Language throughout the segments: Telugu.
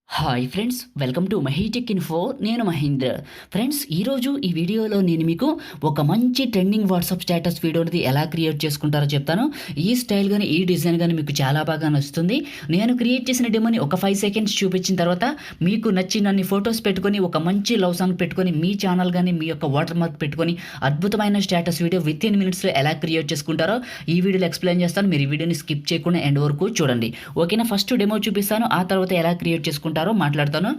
Hi friends, welcome to Mahi tech info. నేను మహేంద్ర. ఫ్రెండ్స్, ఈరోజు ఈ వీడియోలో నేను మీకు ఒక మంచి ట్రెండింగ్ వాట్సాప్ స్టేటస్ వీడియోని ఎలా క్రియేట్ చేసుకుంటారో చెప్తాను. ఈ స్టైల్ కానీ ఈ డిజైన్ కానీ మీకు చాలా బాగా నచ్చుతుంది. నేను క్రియేట్ చేసిన డెమోని ఒక 5 సెకండ్స్ చూపించిన తర్వాత మీకు నచ్చినన్ని ఫొటోస్ పెట్టుకొని ఒక మంచి లవ్ సాంగ్ పెట్టుకొని మీ ఛానల్ కానీ మీ యొక్క వాటర్ మార్క్ పెట్టుకొని అద్భుతమైన స్టేటస్ వీడియో విత్ ఇన్ మినిట్స్లో ఎలా క్రియేట్ చేసుకుంటారో ఈ వీడియోలో ఎక్స్ప్లెయిన్ చేస్తాను. మీరు ఈ వీడియోని స్కిప్ చేయకుండా ఎండ్ వరకు చూడండి. ఓకేనా? ఫస్ట్ డెమో చూపిస్తాను, ఆ తర్వాత ఎలా క్రియేట్ చేసుకుంటారో మాట్లాడతాను.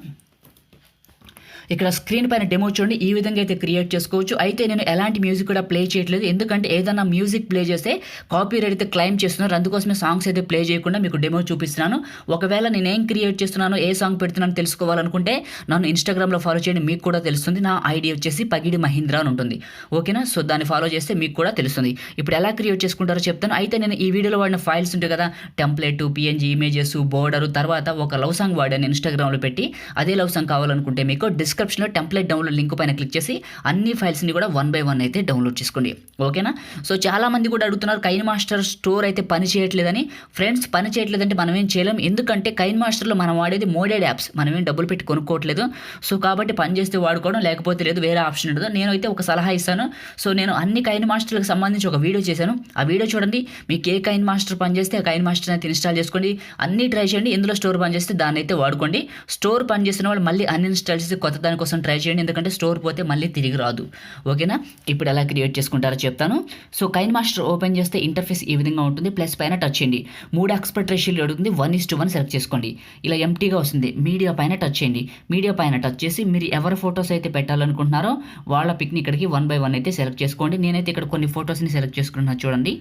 ఇక్కడ స్క్రీన్ పైన డెమో చూడండి. ఈ విధంగా అయితే క్రియేట్ చేసుకోవచ్చు. అయితే నేను ఎలాంటి మ్యూజిక్ కూడా ప్లే చేయట్లేదు, ఎందుకంటే ఏదైనా మ్యూజిక్ ప్లే చేస్తే కాపీరైట్ అయితే క్లైమ్ చేస్తున్నారు. అందుకోసమే సాంగ్స్ అయితే ప్లే చేయకుండా మీకు డెమో చూపిస్తున్నాను. ఒకవేళ నేను ఏం క్రియేట్ చేస్తున్నానో, ఏ సాంగ్ పెడుతున్నానో తెలుసుకోవాలనుకుంటే నన్ను ఇన్స్టాగ్రామ్లో ఫాలో చేయండి, మీకు కూడా తెలుస్తుంది. నా ఐడి వచ్చేసి పగిడి మహీంద్ర అని ఉంటుంది. ఓకేనా? సో దాన్ని ఫాలో చేస్తే మీకు కూడా తెలుస్తుంది. ఇప్పుడు ఎలా క్రియేట్ చేసుకుంటారో చెప్తాను. అయితే నేను ఈ వీడియోలో వాడిన ఫైల్స్ ఉంటాయి కదా, టెంప్లెట్, పిఎన్జీ ఇమేజెస్, బోర్డర్, తర్వాత ఒక లవ్ సాంగ్ వాడాను ఇన్స్టాగ్రామ్లో పెట్టి. అదే లవ్ సాంగ్ కావాలనుకుంటే మీకు డిస్క్రిప్షన్లో టెంప్లెట్ డౌన్లోడ్ లింక్ పైన క్లిక్ చేసి అన్ని ఫైల్స్ని కూడా 1 by 1 అయితే డౌన్లోడ్ చేసుకోండి. ఓకేనా? సో చాలామంది కూడా అడుగుతున్నారు కైన్మాస్టర్ స్టోర్ అయితే పని చేయట్లేదని. ఫ్రెండ్స్, పని చేయట్లేదంటే మనం ఏం చేయలేం, ఎందుకంటే కైన్మాస్టర్లో మనం వాడేది మోడెడ్ యాప్స్, మనం ఏం డబ్బులు పెట్టి కొనుక్కోవట్లేదు. సో కాబట్టి పని చేస్తే వాడుకోవడం, లేకపోతే లేదు, వేరే ఆప్షన్ ఉండదు. నేను అయితే ఒక సలహా ఇస్తాను. సో నేను అన్ని కైన్మాస్టర్లకు సంబంధించి ఒక వీడియో చేశాను, ఆ వీడియో చూడండి. మీకు ఏ కైన్మాస్టర్ పని చేస్తే ఆ కైన్మాస్టర్ అయితే ఇన్స్టాల్ చేసుకోండి, అన్నీ ట్రై చేయండి. ఎందులో స్టోర్ పని చేస్తే దాన్ని అయితే వాడుకోండి. స్టోర్ పని చేసిన వాళ్ళు మళ్ళీ అన్ఇన్స్టాల్ చేసి కొత్త దానికోసం ట్రై చేయండి, ఎందుకంటే స్టోర్ పోతే మళ్ళీ తిరిగి రాదు. ఓకేనా? ఇప్పుడు ఎలా క్రియేట్ చేసుకుంటారో చెప్తాను. సో కైన్మాస్టర్ ఓపెన్ చేస్తే ఇంటర్ఫేస్ ఈ విధంగా ఉంటుంది. ప్లస్ పైన టచ్ చేయండి. 3 ఆస్పెక్ట్ రేషియోలు అడుగుతుంది. 1:1 సెలెక్ట్ చేసుకోండి. ఇలా ఎంటీగా వస్తుంది. మీడియా పైన టచ్ చేయండి. మీడియా పైన టచ్ చేసి మీరు ఎవరి ఫొటోస్ అయితే పెట్టాలనుకుంటున్నారో వాళ్ళ పిక్ని ఇక్కడికి 1 by 1 అయితే సెలెక్ట్ చేసుకోండి. నేనైతే ఇక్కడ కొన్ని ఫొటోస్ని సెలెక్ట్ చేసుకుంటున్నాను చూడండి.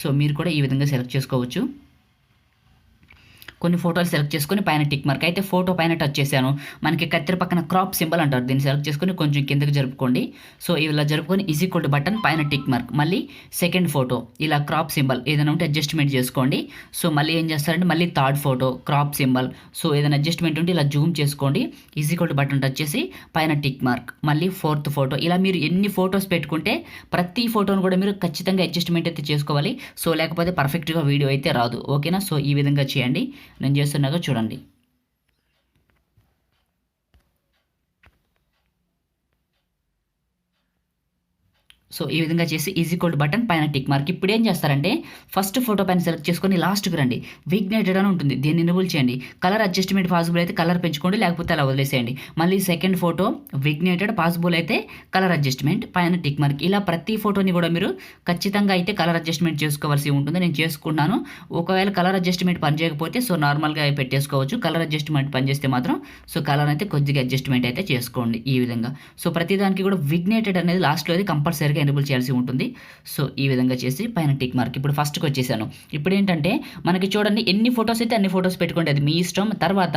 సో మీరు కూడా ఈ విధంగా సెలెక్ట్ చేసుకోవచ్చు. కొన్ని ఫోటోలు సెలెక్ట్ చేసుకొని పైన టిక్ మార్క్. అయితే ఫోటో పైన టచ్ చేశాను, మనకి కత్తెర పక్కన క్రాప్ సింబల్ అంటారు, దీన్ని సెలెక్ట్ చేసుకొని కొంచెం కిందకి జరుపుకోండి. సో ఇలా జరుపుకొని ఈక్వల్ టు బటన్ పైన టిక్ మార్క్. మళ్ళీ సెకండ్ ఫోటో ఇలా క్రాప్ సింబల్ ఏదైనా ఉంటే అడ్జస్ట్మెంట్ చేసుకోండి. సో మళ్ళీ ఏం చేస్తారంటే మళ్ళీ third photo crop symbol. So ఏదైనా అడ్జస్ట్మెంట్ ఉంటే ఇలా జూమ్ చేసుకోండి. ఈక్వల్ టు బటన్ టచ్ చేసి పైన టిక్ మార్క్. మళ్ళీ ఫోర్త్ ఫోటో. ఇలా మీరు ఎన్ని ఫొటోస్ పెట్టుకుంటే ప్రతి ఫోటోను కూడా మీరు ఖచ్చితంగా అడ్జస్ట్మెంట్ అయితే చేసుకోవాలి. సో లేకపోతే పర్ఫెక్ట్గా వీడియో అయితే రాదు. ఓకేనా? సో ఈ విధంగా చేయండి. నేను చేస్తున్నాగా చూడండి. సో ఈ విధంగా చేసి ఈక్వల్ బటన్ పైన టిక్ మార్క్. ఇప్పుడు ఏం చేస్తారంటే ఫస్ట్ ఫోటో పైన సెలెక్ట్ చేసుకొని లాస్ట్కి రండి. విగ్నేటెడ్ అని ఉంటుంది, దీన్ని ఎనేబుల్ చేయండి. కలర్ అడ్జస్ట్మెంట్ పాసిబుల్ అయితే కలర్ పెంచుకోండి, లేకపోతే అలా వదిలేసేయండి. మళ్ళీ సెకండ్ ఫోటో విగ్నేటెడ్, పాసిబుల్ అయితే కలర్ అడ్జస్ట్మెంట్ పైన టిక్ మార్క్. ఇలా ప్రతి ఫోటోని కూడా మీరు ఖచ్చితంగా అయితే కలర్ అడ్జస్ట్మెంట్ చేసుకోవాల్సి ఉంటుంది. నేను చేసుకున్నాను. ఒకవేళ కలర్ అడ్జస్ట్మెంట్ పని చేయకపోతే సో నార్మల్గా పెట్టేసుకోవచ్చు. కలర్ అడ్జస్ట్మెంట్ పని చేస్తే మాత్రం సో కలర్ అయితే కొద్దిగా అడ్జస్ట్మెంట్ అయితే చేసుకోండి ఈ విధంగా. సో ప్రతిదానికి కూడా విగ్నేటెడ్ అనేది లాస్ట్లో అది కంపల్సరీగా ఎనేబుల్ చేయాల్సి ఉంటుంది. సో ఈ విధంగా చేసి పైన టిక్ మార్క్. ఇప్పుడు ఫస్ట్కి వచ్చేసాను. ఇప్పుడు ఏంటంటే మనకి చూడండి ఎన్ని ఫొటోస్ అయితే అన్ని ఫొటోస్ పెట్టుకోండి, అది మీ ఇష్టం. తర్వాత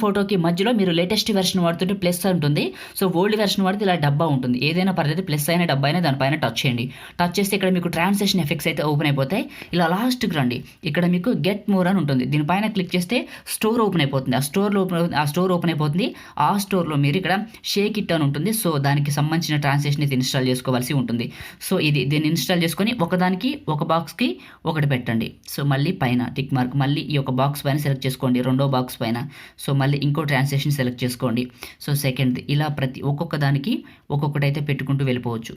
ఫోటోకి మధ్యలో మీరు లేటెస్ట్ వెర్షన్ వాడుతుంటే ప్లస్ ఉంటుంది. సో ఓల్డ్ వెర్షన్ వాడితే ఇలా డబ్బా ఉంటుంది. ఏదైనా పర్లేదు, ప్లస్ అయినా డబ్బా అయినా దానిపైన టచ్ చేయండి. టచ్ చేస్తే ఇక్కడ మీకు ట్రాన్సాక్షన్ ఎఫెక్ట్స్ అయితే ఓపెన్ అయిపోతాయి. ఇలా లాస్ట్కి రండి. ఇక్కడ మీకు గెట్ మోర్ అని ఉంటుంది, దీనిపైన క్లిక్ చేస్తే స్టోర్ ఓపెన్ అయిపోతుంది. ఆ స్టోర్ ఓపెన్ అయిపోతుంది. ఆ స్టోర్లో మీరు ఇక్కడ షేక్ ఇట్ అని ఉంటుంది. సో దానికి సంబంధించిన ట్రాన్సాక్షన్ అయితే ఇన్స్టాల్ చేసుకోవాల్సి ఉంటుంది. సో దీన్ని ఇన్స్టాల్ చేసుకొని ఒకదానికి ఒక బాక్స్కి ఒకటి పెట్టండి. సో మళ్ళీ పైన టిక్ మార్క్. మళ్ళీ ఈ ఒక బాక్స్ పైన సెలెక్ట్ చేసుకోండి, రెండో బాక్స్ పైన. సో మళ్ళీ ఇంకో ట్రాన్సాక్షన్ సెలెక్ట్ చేసుకోండి. So second. ఇలా ఒక్కొక్క దానికి ఒక్కొక్కటి అయితే పెట్టుకుంటూ వెళ్ళిపోవచ్చు.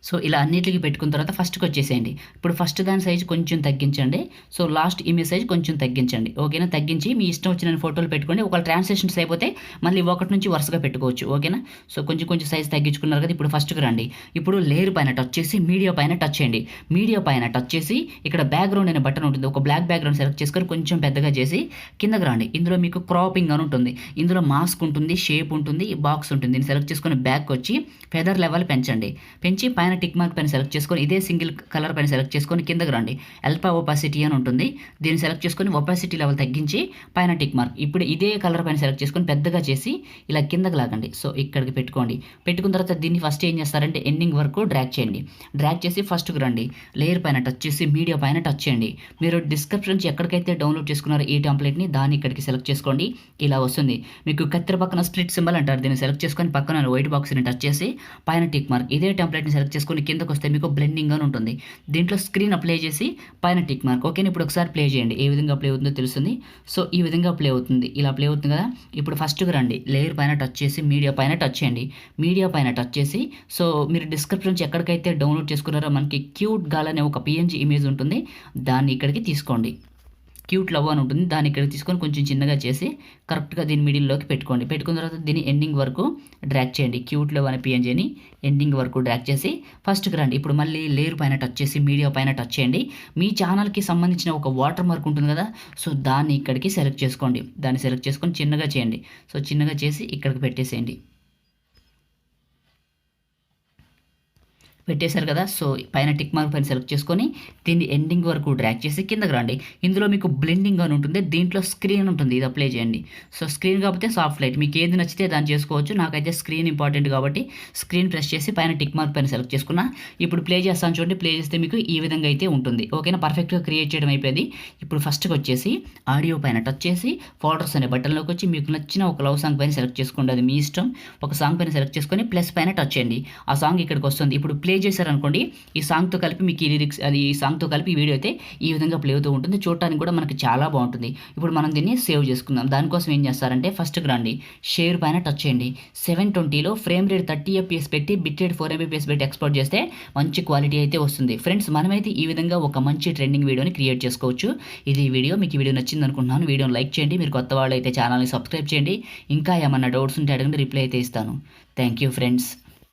సో ఇలా అన్నిటికీ పెట్టుకున్న తర్వాత ఫస్ట్కి వచ్చేసేయండి. ఇప్పుడు ఫస్ట్ దాని సైజ్ కొంచెం తగ్గించండి. సో లాస్ట్ ఇమేజ్ సైజ్ కొంచెం తగ్గించండి. ఓకేనా? తగ్గించి మీ ఇష్టం వచ్చిన ఫోటోలు పెట్టుకోండి. ఒకవేళ ట్రాన్సాక్షన్స్ అయిపోతే మళ్ళీ ఒకటి నుంచి వరుసగా పెట్టుకోవచ్చు. ఓకేనా? సో కొంచెం సైజ్ తగ్గించుకున్నారు కదా. ఇప్పుడు ఫస్ట్కి రండి. ఇప్పుడు లేయర్ పైన టచ్ చేసి మీడియా పైన టచ్ చేయండి. మీడియా పైన టచ్ చేసి ఇక్కడ బ్యాక్గ్రౌండ్ అనే బటన్ ఉంటుంది, ఒక బ్లాక్ బ్యాక్గ్రౌండ్ సెలెక్ట్ చేసుకొని కొంచెం పెద్దగా చేసి కిందకి రండి. ఇందులో మీకు క్రాపింగ్ అని ఉంటుంది, ఇందులో మాస్క్ ఉంటుంది, షేప్ ఉంటుంది, బాక్స్ ఉంటుంది. దీన్ని సెలెక్ట్ చేసుకొని బ్యాక్ వచ్చి ఫెదర్ లెవెల్ పెంచండి. పెంచి పైన పైన టిక్ మార్క్ పైన సెలెక్ట్ చేసుకొని ఇదే సింగిల్ కలర్ పైన సెలెక్ట్ చేసుకొని కిందకి రండి. అల్ఫా ఒపాసిటీ అని ఉంటుంది, దీన్ని సెలెక్ట్ చేసుకొని ఒపాసిటీ లెవెల్ తగ్గించి పైన టిక్ మార్క్ ఇప్పుడు ఇదే కలర్ పైన సెలెక్ట్ చేసుకొని పెద్దగా చేసి ఇలా కిందకి లాగండి. సో ఇక్కడికి పెట్టుకోండి. పెట్టుకున్న తర్వాత దీన్ని ఫస్ట్ ఏం చేస్తారంటే ఎండింగ్ వరకు డ్రాగ్ చేయండి. డ్రాగ్ చేసి ఫస్ట్కి రండి, లేయర్ పైన టచ్ చేసి మీడియా పైన టచ్ చేయండి. మీరు డిస్క్రిప్షన్ నుంచి ఎక్కడికైతే డౌన్లోడ్ చేసుకున్నారో ఈ టెంప్లెట్ని దాన్ని ఇక్కడికి సెలెక్ట్ చేసుకోండి. ఇలా వస్తుంది మీకు కత్తెర పక్కన స్ప్లిట్ సింబల్ అంటారు, దీన్ని సెలెక్ట్ చేసుకొని పక్కన వైట్ బాక్స్ని టచ్ చేసి పైన టిక్ మార్క్ ఇదే టెంప్లెట్ని సెలెక్ట్ చేసుకొని కిందకు వస్తే మీకు బ్లెండింగ్ అని ఉంటుంది. దీంట్లో స్క్రీన్ అప్లై చేసి పైన టిక్ మార్క్. ఓకే, ఇప్పుడు ఒకసారి ప్లే చేయండి, ఏ విధంగా ప్లే అవుతుందో తెలుస్తుంది. సో ఈ విధంగా ప్లే అవుతుంది, ఇలా ప్లే అవుతుంది కదా. ఇప్పుడు ఫస్ట్కి రండి, లేయర్ పైన టచ్ చేసి మీడియా పైన టచ్ చేయండి. మీడియా పైన టచ్ చేసి సో మీరు డిస్క్రిప్షన్ నుంచి ఎక్కడికైతే డౌన్లోడ్ చేసుకున్నారో మనకి క్యూట్ గాల్ అనే ఒక పిఎన్జీ ఇమేజ్ ఉంటుంది, దాన్ని ఇక్కడికి తీసుకోండి. క్యూట్ లవ్ అని ఉంటుంది, దాన్ని ఇక్కడ తీసుకొని కొంచెం చిన్నగా చేసి కరెక్ట్గా దీని మిడిల్లోకి పెట్టుకోండి. పెట్టుకున్న తర్వాత దీన్ని ఎండింగ్ వరకు డ్రాగ్ చేయండి. క్యూట్ లవ్ అనే పిఎన్జీని ఎండింగ్ వరకు డ్రాగ్ చేసి ఫస్ట్కి రండి. ఇప్పుడు మళ్ళీ లేయర్ పైన టచ్ చేసి మీడియా పైన టచ్ చేయండి. మీ ఛానల్కి సంబంధించిన ఒక వాటర్ మార్క్ ఉంటుంది కదా, సో దాన్ని ఇక్కడికి సెలెక్ట్ చేసుకోండి. దాన్ని సెలెక్ట్ చేసుకొని చిన్నగా చేయండి. సో చిన్నగా చేసి ఇక్కడికి పెట్టేసేయండి. పెట్టేశారు కదా. సో పైన టిక్ మార్క్ పైన సెలెక్ట్ చేసుకొని దీన్ని ఎండింగ్ వరకు డ్రాగ్ చేసి కిందకి రండి. ఇందులో మీకు బ్లెండింగ్ అని ఉంటుంది, దీంట్లో స్క్రీన్ ఉంటుంది, ఇది అప్లై చేయండి. సో స్క్రీన్ కాకపోతే సాఫ్ట్ లైట్, మీకు ఏది నచ్చితే దాన్ని చేసుకోవచ్చు. నాకైతే స్క్రీన్ ఇంపార్టెంట్ కాబట్టి స్క్రీన్ ప్రెస్ చేసి పైన టిక్ మార్క్ పైన సెలెక్ట్ చేసుకున్నా. ఇప్పుడు ప్లే చేస్తాను చూడండి, ప్లే చేస్తే మీకు ఈ విధంగా అయితే ఉంటుంది. ఓకేనా, పర్ఫెక్ట్గా క్రియేట్ చేయడం అయిపోయింది. ఇప్పుడు ఫస్ట్కి వచ్చేసి ఆడియో పైన టచ్ చేసి ఫోల్డర్స్ అనే బటన్లోకి వచ్చి మీకు నచ్చిన ఒక లవ్ సాంగ్ పైన సెలెక్ట్ చేసుకోండి, అది మీ ఇష్టం. ఒక సాంగ్ పైన సెలెక్ట్ చేసుకొని ప్లస్ పైన టచ్ చేయండి. ఆ సాంగ్ ఇక్కడికి వస్తుంది. ఇప్పుడు ప్లే చేశారనుకోండి, ఈ సాంగ్తో కలిపి మీకు ఈ లిరిక్స్ అది ఈ సాంగ్తో కలిపి ఈ వీడియో అయితే ఈ విధంగా ప్లే అవుతూ ఉంటుంది. చూడటానికి కూడా మనకి చాలా బాగుంటుంది. ఇప్పుడు మనం దీన్ని సేవ్ చేసుకుందాం. దానికోసం ఏం చేస్తారంటే ఫస్ట్కి రండి, షేర్ పైన టచ్ చేయండి. 720లో ఫ్రేమ్ రేట్ 30 FPS పెట్టి బిట్ రేట్ 4 MBPS పెట్టి ఎక్స్పోర్ట్ చేస్తే మంచి క్వాలిటీ అయితే వస్తుంది. ఫ్రెండ్స్, మనమైతే ఈ విధంగా ఒక మంచి ట్రెండింగ్ వీడియోని క్రియేట్ చేసుకోవచ్చు. ఇది వీడియో మీకు ఈ వీడియో నచ్చింది అనుకుంటున్నాను. వీడియోని లైక్ చేయండి, మీరు కొత్త వాళ్ళు అయితే ఛానల్ని సబ్స్క్రైబ్ చేయండి. ఇంకా ఏమన్నా డౌట్స్ ఉంటే అడగండి, రిప్లై అయితే ఇస్తాను. Thank you friends.